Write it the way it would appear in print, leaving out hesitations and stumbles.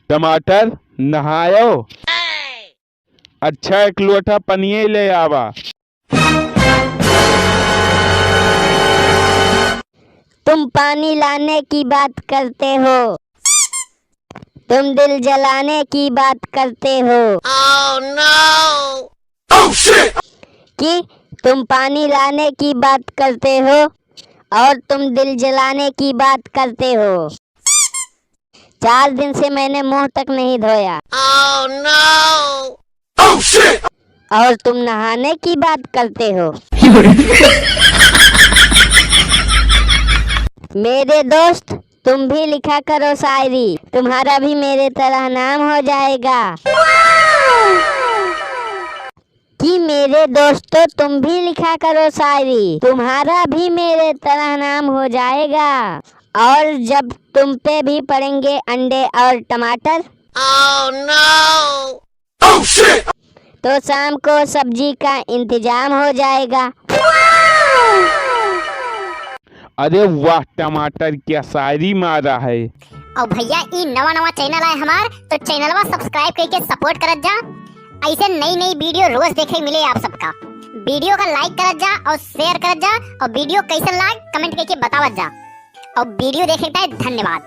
टमाटर नहायो। अच्छा एक लोटा पनिये ले आवा। तुम पानी लाने की बात करते हो, तुम दिल जलाने की बात करते हो। Oh no! Oh shit! कि तुम पानी लाने की बात करते हो और तुम दिल जलाने की बात करते हो। 4 दिन से मैंने मुंह तक नहीं धोया। Oh no! Oh shit! और तुम नहाने की बात करते हो। मेरे दोस्त तुम भी लिखा करो शायरी, तुम्हारा भी मेरे तरह नाम हो जाएगा। कि मेरे दोस्तों तुम भी लिखा करो शायरी, तुम्हारा भी मेरे तरह नाम हो जाएगा। और जब तुम पे भी पड़ेंगे अंडे और टमाटर, Oh no! Oh shit! तो शाम को सब्जी का इंतजाम हो जाएगा। अरे वाह, टमाटर क्या शायरी मारा है। और भैया ई नवा चैनल है हमार, तो चैनलवा सब्सक्राइब करके सपोर्ट करत जा। ऐसे नई वीडियो रोज देखे मिले आप सबका। वीडियो का लाइक करत जा और शेयर करत जा, और वीडियो कैसे लाग कमेंट करके बतावत जा। और वीडियो देखे के धन्यवाद।